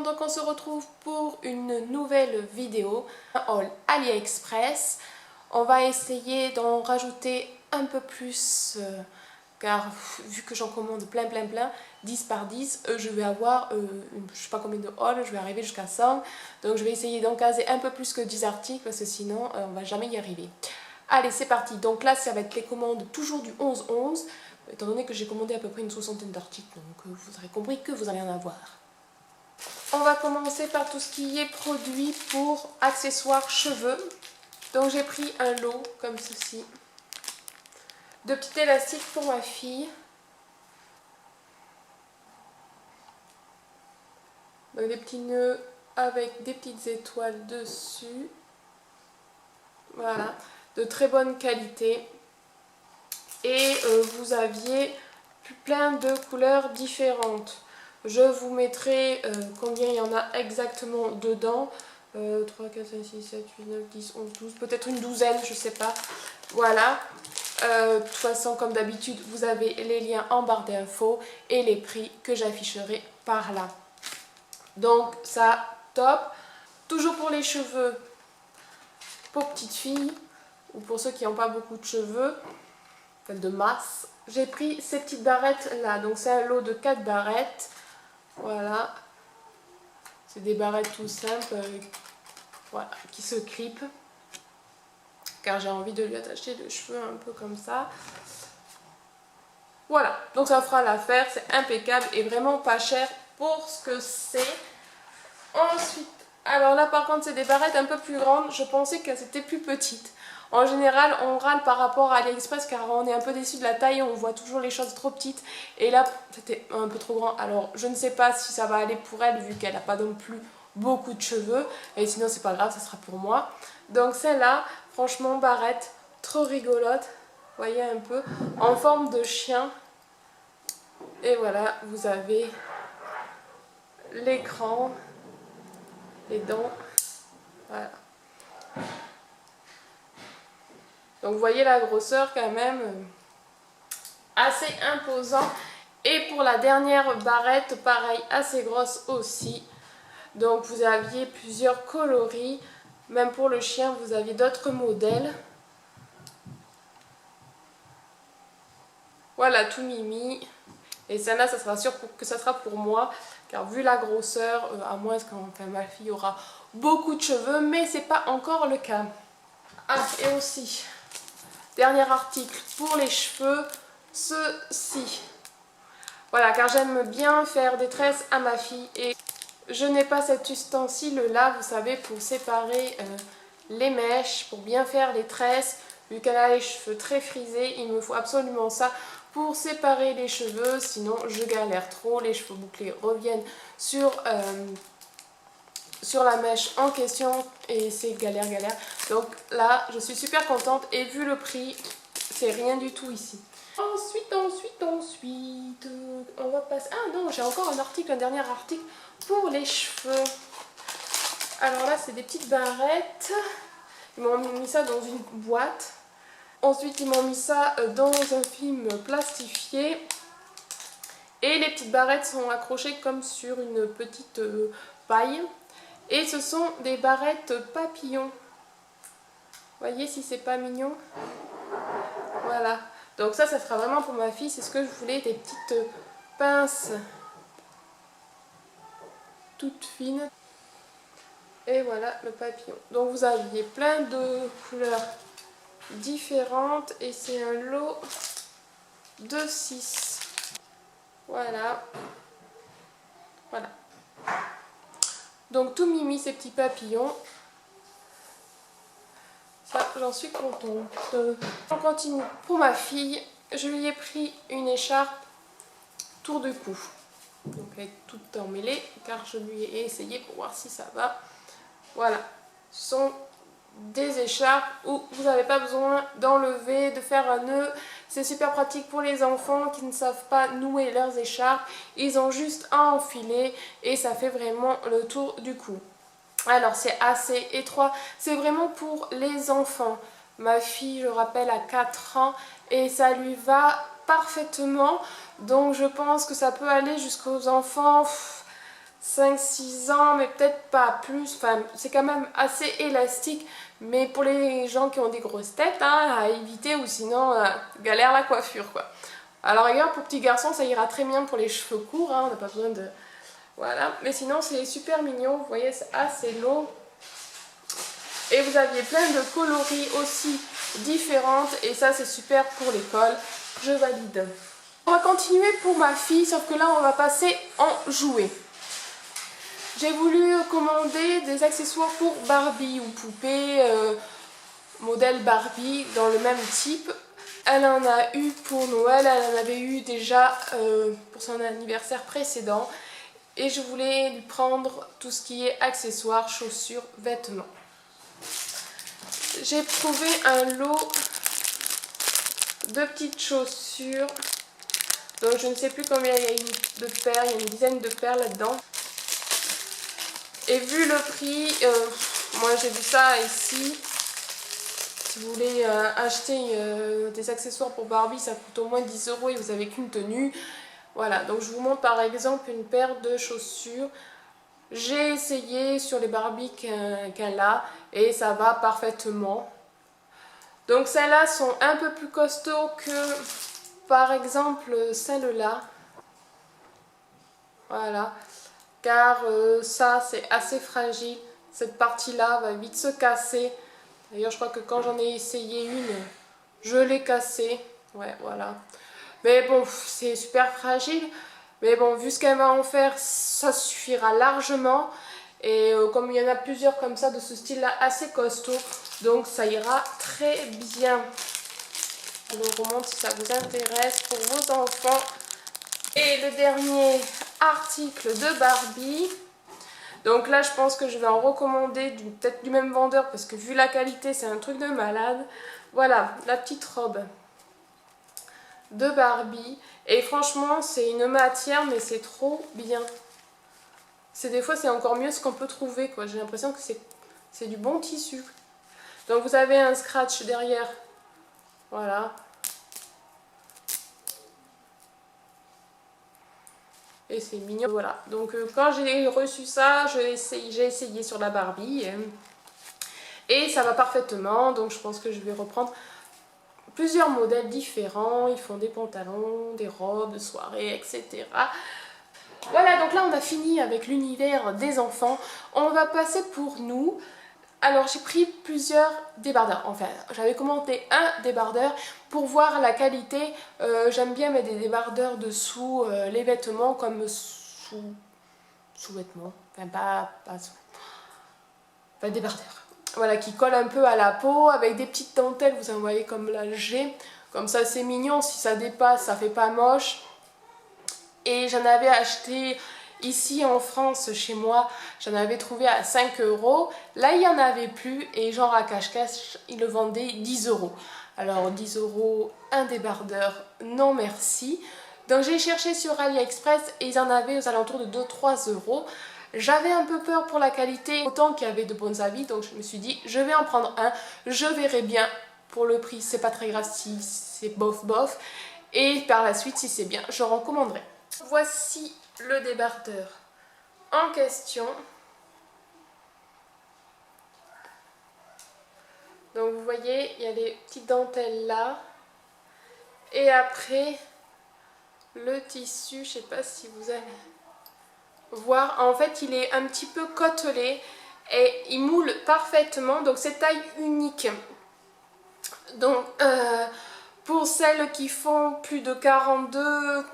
donc on se retrouve pour une nouvelle vidéo, un haul AliExpress. On va essayer d'en rajouter un peu plus, car vu que j'en commande plein, 10 par 10, je vais avoir, je sais pas combien de hauls, je vais arriver jusqu'à 100. Donc je vais essayer d'en caser un peu plus que 10 articles, parce que sinon on va jamais y arriver. Allez, c'est parti. Donc là, ça va être les commandes toujours du 11-11, étant donné que j'ai commandé à peu près une soixantaine d'articles, donc vous aurez compris que vous allez en avoir. On va commencer par tout ce qui est produit pour accessoires cheveux. Donc j'ai pris un lot comme ceci, de petits élastiques pour ma fille. Donc des petits nœuds avec des petites étoiles dessus. Voilà, de très bonne qualité. Et vous aviez plein de couleurs différentes. Je vous mettrai combien il y en a exactement dedans. 3, 4, 5, 6, 7, 8, 9, 10, 11, 12, peut-être une douzaine, je sais pas. Voilà. De toute façon, comme d'habitude, vous avez les liens en barre d'infos et les prix que j'afficherai par là. Donc ça, top. Toujours pour les cheveux, pour petites filles, ou pour ceux qui n'ont pas beaucoup de cheveux, de masse. J'ai pris ces petites barrettes là, donc c'est un lot de 4 barrettes. Voilà. C'est des barrettes tout simples, voilà, qui se clipent. Car j'ai envie de lui attacher les cheveux un peu comme ça. Voilà, donc ça fera l'affaire, c'est impeccable et vraiment pas cher pour ce que c'est. Ensuite, alors là par contre c'est des barrettes un peu plus grandes, je pensais qu'elles étaient plus petites. En général on râle par rapport à AliExpress car on est un peu déçu de la taille, on voit toujours les choses trop petites. Et là c'était un peu trop grand, alors je ne sais pas si ça va aller pour elle vu qu'elle n'a pas non plus beaucoup de cheveux. Et sinon c'est pas grave, ça sera pour moi. Donc celle-là, franchement barrette, trop rigolote. Vous voyez un peu, en forme de chien. Et voilà, vous avez l'écran, les dents, voilà. Donc vous voyez la grosseur quand même, assez imposant. Et pour la dernière barrette, pareil, assez grosse aussi. Donc vous aviez plusieurs coloris, même pour le chien vous aviez d'autres modèles. Voilà, tout mimi. Et celle-là, ça sera sûr que ça sera pour moi, car vu la grosseur, à moins que ma fille aura beaucoup de cheveux, mais c'est pas encore le cas. Ah, et aussi, dernier article pour les cheveux, ceci. Voilà, car j'aime bien faire des tresses à ma fille et je n'ai pas cet ustensile-là, vous savez, pour séparer les mèches, pour bien faire les tresses. Vu qu'elle a les cheveux très frisés, il me faut absolument ça pour séparer les cheveux, sinon je galère trop, les cheveux bouclés reviennent sur la mèche en question et c'est galère. Donc là, je suis super contente et vu le prix, c'est rien du tout ici. Ensuite, on va passer... Ah non, j'ai encore un article, un dernier article pour les cheveux. Alors là, c'est des petites barrettes. Ils m'ont mis ça dans une boîte. Ensuite, ils m'ont mis ça dans un film plastifié. Et les petites barrettes sont accrochées comme sur une petite paille. Et ce sont des barrettes papillons. Voyez si c'est pas mignon. Voilà. Donc ça sera vraiment pour ma fille. C'est ce que je voulais, des petites pinces toutes fines. Et voilà le papillon. Donc vous aviez plein de couleurs différentes et c'est un lot de 6. Voilà. Voilà. Donc tout mimi ces petits papillons. Ça, j'en suis contente. On continue. Pour ma fille, je lui ai pris une écharpe tour de cou. Donc elle est toute emmêlée car je lui ai essayé pour voir si ça va. Voilà, ce sont des écharpes où vous n'avez pas besoin d'enlever, de faire un nœud. C'est super pratique pour les enfants qui ne savent pas nouer leurs écharpes. Ils ont juste à enfiler et ça fait vraiment le tour du cou. Alors c'est assez étroit, c'est vraiment pour les enfants. Ma fille, je rappelle, a 4 ans et ça lui va parfaitement. Donc je pense que ça peut aller jusqu'aux enfants 5-6 ans, mais peut-être pas plus. Enfin, c'est quand même assez élastique. Mais pour les gens qui ont des grosses têtes, hein, à éviter ou sinon, galère la coiffure, quoi. Alors, regarde, pour petits garçons, ça ira très bien pour les cheveux courts. Hein, on n'a pas besoin de... Voilà. Mais sinon, c'est super mignon. Vous voyez, c'est assez long. Et vous aviez plein de coloris aussi différentes. Et ça, c'est super pour l'école. Je valide. On va continuer pour ma fille, sauf que là, on va passer en jouets. J'ai voulu commander des accessoires pour Barbie ou poupée, modèle Barbie, dans le même type. Elle en a eu pour Noël, elle en avait eu déjà pour son anniversaire précédent. Et je voulais lui prendre tout ce qui est accessoires, chaussures, vêtements. J'ai trouvé un lot de petites chaussures. Donc je ne sais plus combien il y a de paires, il y a une dizaine de paires là-dedans. Et vu le prix, moi j'ai vu ça ici. Si vous voulez acheter des accessoires pour Barbie, ça coûte au moins 10 € et vous n'avez qu'une tenue. Voilà, donc je vous montre par exemple une paire de chaussures. J'ai essayé sur les Barbie qu'elle a et ça va parfaitement. Donc celles-là sont un peu plus costauds que par exemple celle-là. Voilà. Car ça c'est assez fragile, cette partie-là va vite se casser. D'ailleurs je crois que quand j'en ai essayé une, je l'ai cassée. Ouais, voilà. Mais bon, c'est super fragile. Mais bon, vu ce qu'elle va en faire, ça suffira largement. Et comme il y en a plusieurs comme ça, de ce style-là, assez costaud, donc ça ira très bien. Je vous remontre si ça vous intéresse pour vos enfants. Et le dernier article de Barbie. Donc là je pense que je vais en recommander peut-être du même vendeur parce que vu la qualité c'est un truc de malade. Voilà la petite robe de Barbie et franchement c'est une matière mais c'est trop bien. Des fois c'est encore mieux ce qu'on peut trouver quoi. J'ai l'impression que c'est du bon tissu. Donc vous avez un scratch derrière. Voilà. Et c'est mignon, voilà. Donc quand j'ai reçu ça, j'ai essayé sur la Barbie. Et ça va parfaitement, donc je pense que je vais reprendre plusieurs modèles différents. Ils font des pantalons, des robes de soirée, etc. Voilà, donc là on a fini avec l'univers des enfants. On va passer pour nous. Alors j'ai pris plusieurs débardeurs, enfin j'avais commandé un débardeur pour voir la qualité. J'aime bien mettre des débardeurs dessous les vêtements comme sous-vêtements, enfin pas sous, enfin débardeur. Voilà, qui colle un peu à la peau avec des petites dentelles, vous en voyez comme là j'ai. Comme ça c'est mignon, si ça dépasse ça fait pas moche. Et j'en avais acheté ici en France, chez moi, j'en avais trouvé à 5 €. Là, il n'y en avait plus et genre à cache-cache, ils le vendaient 10 €. Alors 10 €, un débardeur, non merci. Donc j'ai cherché sur AliExpress et ils en avaient aux alentours de 2-3 €. J'avais un peu peur pour la qualité, autant qu'il y avait de bons avis, donc je me suis dit, je vais en prendre un, je verrai bien. Pour le prix, c'est pas très grave si c'est bof bof. Et par la suite, si c'est bien, je recommanderai. Voici le débardeur en question. Donc vous voyez, il y a les petites dentelles là. Et après, le tissu, je sais pas si vous allez voir. En fait, il est un petit peu côtelé et il moule parfaitement. Donc c'est taille unique. Donc pour celles qui font plus de 42...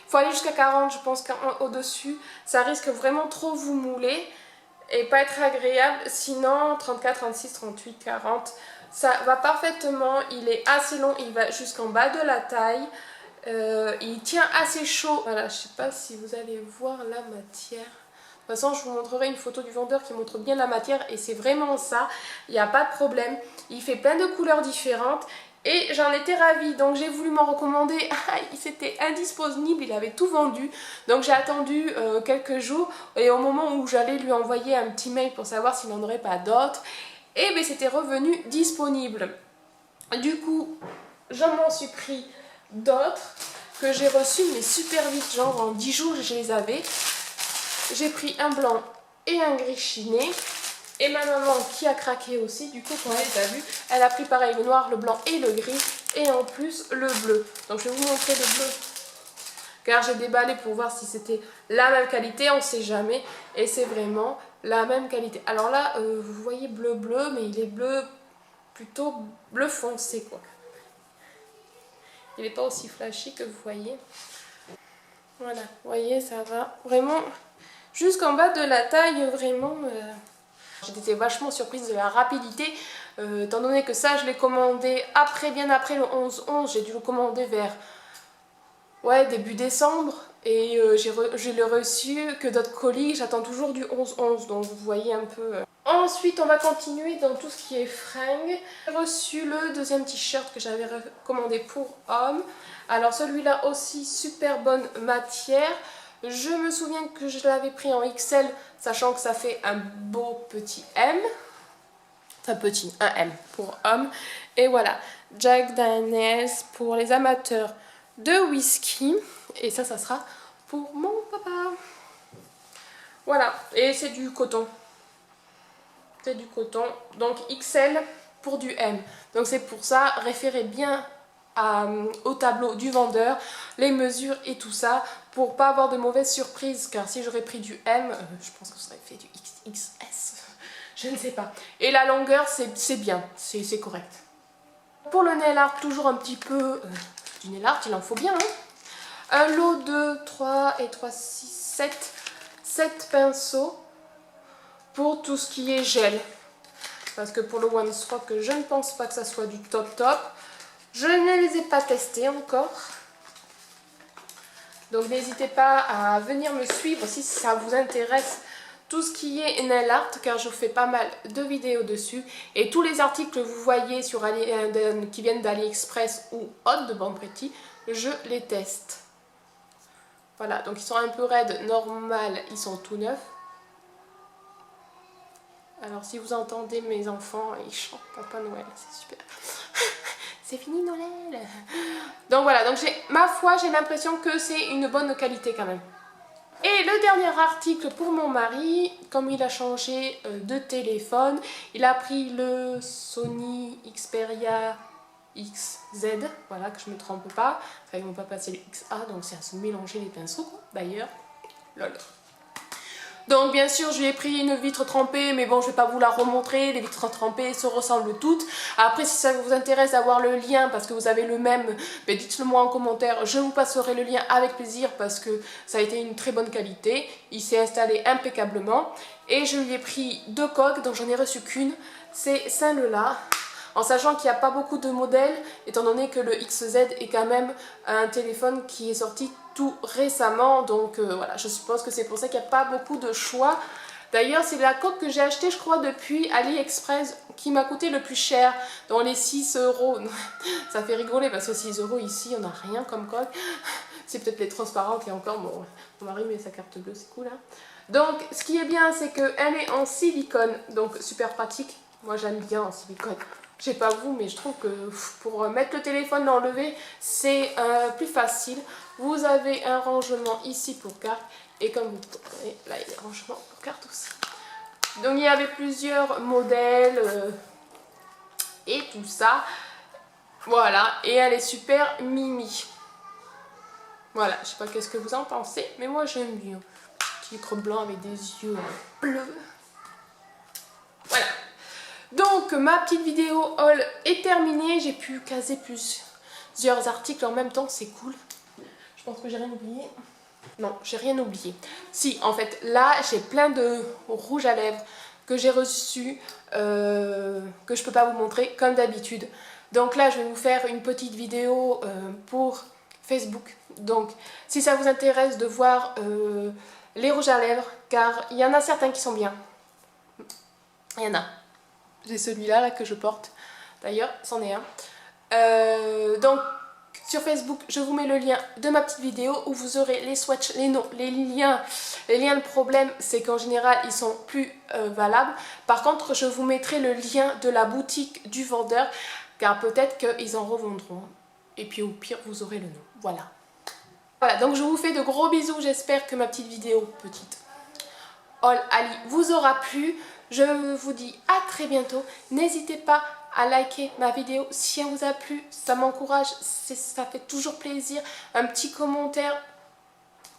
Il faut aller jusqu'à 40, je pense, au-dessus. Ça risque vraiment trop vous mouler et pas être agréable. Sinon, 34, 36, 38, 40, ça va parfaitement. Il est assez long, il va jusqu'en bas de la taille. Il tient assez chaud. Voilà, je sais pas si vous allez voir la matière. De toute façon, je vous montrerai une photo du vendeur qui montre bien la matière et c'est vraiment ça. Il n'y a pas de problème. Il fait plein de couleurs différentes. Et j'en étais ravie, donc j'ai voulu m'en recommander. C'était indisponible, il avait tout vendu. Donc j'ai attendu quelques jours et au moment où j'allais lui envoyer un petit mail pour savoir s'il n'en aurait pas d'autres, et bien c'était revenu disponible. Du coup, je m'en suis pris d'autres que j'ai reçus mais super vite, genre en 10 jours je les avais. J'ai pris un blanc et un gris chiné. Et ma maman qui a craqué aussi, du coup, quand elle a vu, elle a pris pareil le noir, le blanc et le gris. Et en plus, le bleu. Donc je vais vous montrer le bleu. Car j'ai déballé pour voir si c'était la même qualité, on ne sait jamais. Et c'est vraiment la même qualité. Alors là, vous voyez bleu, mais il est bleu, plutôt bleu foncé, quoi. Il n'est pas aussi flashy que vous voyez. Voilà, vous voyez, ça va vraiment jusqu'en bas de la taille, vraiment. J'étais vachement surprise de la rapidité, étant donné que ça, je l'ai commandé après, bien après le 11-11. J'ai dû le commander vers début décembre. Et j'ai le reçu que d'autres colis, j'attends toujours du 11-11. Donc vous voyez un peu. Ensuite, on va continuer dans tout ce qui est fringues. J'ai reçu le deuxième t-shirt que j'avais commandé pour homme. Alors celui-là aussi, super bonne matière. Je me souviens que je l'avais pris en XL, sachant que ça fait un beau petit M. Enfin petit, un M pour homme. Et voilà, Jack Daniels pour les amateurs de whisky. Et ça sera pour mon papa. Voilà, et c'est du coton. C'est du coton, donc XL pour du M. Donc c'est pour ça, référez bien au tableau du vendeur, les mesures et tout ça, pour pas avoir de mauvaises surprises, car si j'aurais pris du M, je pense que ça aurait fait du XS, je ne sais pas. Et la longueur, c'est bien, c'est correct. Pour le nail art, toujours un petit peu du nail art, il en faut bien. Hein. Un lot de 3 et 3, 6, 7 pinceaux. Pour tout ce qui est gel, parce que pour le One Stroke, je ne pense pas que ça soit du top. Je ne les ai pas testés encore, donc n'hésitez pas à venir me suivre si ça vous intéresse tout ce qui est nail art, car je fais pas mal de vidéos dessus, et tous les articles que vous voyez sur qui viennent d'AliExpress ou autres de Bon Pretty, je les teste. Voilà, donc ils sont un peu raides, normal, ils sont tout neufs. Alors si vous entendez mes enfants, ils chantent Papa Noël, c'est super. C'est fini Noël. Donc voilà, donc ma foi, j'ai l'impression que c'est une bonne qualité quand même. Et le dernier article pour mon mari, comme il a changé de téléphone, il a pris le Sony Xperia XZ, voilà, que je ne me trompe pas. Enfin, ils m'ont pas passé le XA, donc c'est à se mélanger les pinceaux, d'ailleurs. Lol. Donc bien sûr je lui ai pris une vitre trempée, mais bon je vais pas vous la remontrer, les vitres trempées se ressemblent toutes. Après si ça vous intéresse d'avoir le lien parce que vous avez le même, ben, dites-le moi en commentaire, je vous passerai le lien avec plaisir parce que ça a été une très bonne qualité. Il s'est installé impeccablement et je lui ai pris 2 coques, donc j'en ai reçu qu'une, c'est celle-là. En sachant qu'il n'y a pas beaucoup de modèles, étant donné que le XZ est quand même un téléphone qui est sorti tout récemment. Donc voilà, je suppose que c'est pour ça qu'il n'y a pas beaucoup de choix. D'ailleurs, c'est la coque que j'ai achetée, je crois, depuis AliExpress, qui m'a coûté le plus cher, dans les 6 €. Ça fait rigoler parce que 6 € ici, on n'a rien comme coque. C'est peut-être les transparentes et encore, bon, mon mari met sa carte bleue, c'est cool. Hein. Donc, ce qui est bien, c'est qu'elle est en silicone, donc super pratique. Moi, j'aime bien en silicone. Je sais pas vous, mais je trouve que pour mettre le téléphone, l'enlever, c'est plus facile. Vous avez un rangement ici pour carte. Et comme vous voyez, là, il y a un rangement pour carte aussi. Donc, il y avait plusieurs modèles et tout ça. Voilà, et elle est super mimi. Voilà, je sais pas qu'est-ce que vous en pensez, mais moi, j'aime bien. Petit écran blanc avec des yeux bleus. Voilà. Donc ma petite vidéo haul est terminée, j'ai pu caser plusieurs articles en même temps, c'est cool. Je pense que j'ai rien oublié. Non, j'ai rien oublié. Si, en fait, là j'ai plein de rouge à lèvres que j'ai reçu, que je peux pas vous montrer comme d'habitude. Donc là je vais vous faire une petite vidéo pour Facebook. Donc si ça vous intéresse de voir les rouges à lèvres, car il y en a certains qui sont bien. Il y en a. J'ai celui-là là, que je porte. D'ailleurs, c'en est un. Donc, sur Facebook, je vous mets le lien de ma petite vidéo où vous aurez les swatchs, les noms, les liens. Les liens, le problème, c'est qu'en général, ils sont plus valables. Par contre, je vous mettrai le lien de la boutique du vendeur, car peut-être qu'ils en revendront. Et puis au pire, vous aurez le nom. Voilà. Voilà, donc je vous fais de gros bisous. J'espère que ma petite vidéo, petite, haul Ali vous aura plu. Je vous dis à très bientôt. N'hésitez pas à liker ma vidéo si elle vous a plu. Ça m'encourage, ça fait toujours plaisir. Un petit commentaire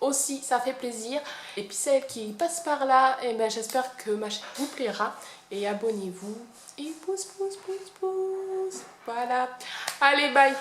aussi, ça fait plaisir. Et puis celles qui passent par là, et ben j'espère que ma chaîne vous plaira. Et abonnez-vous. Et pouce, pouce, pouce, pouce. Voilà. Allez, bye.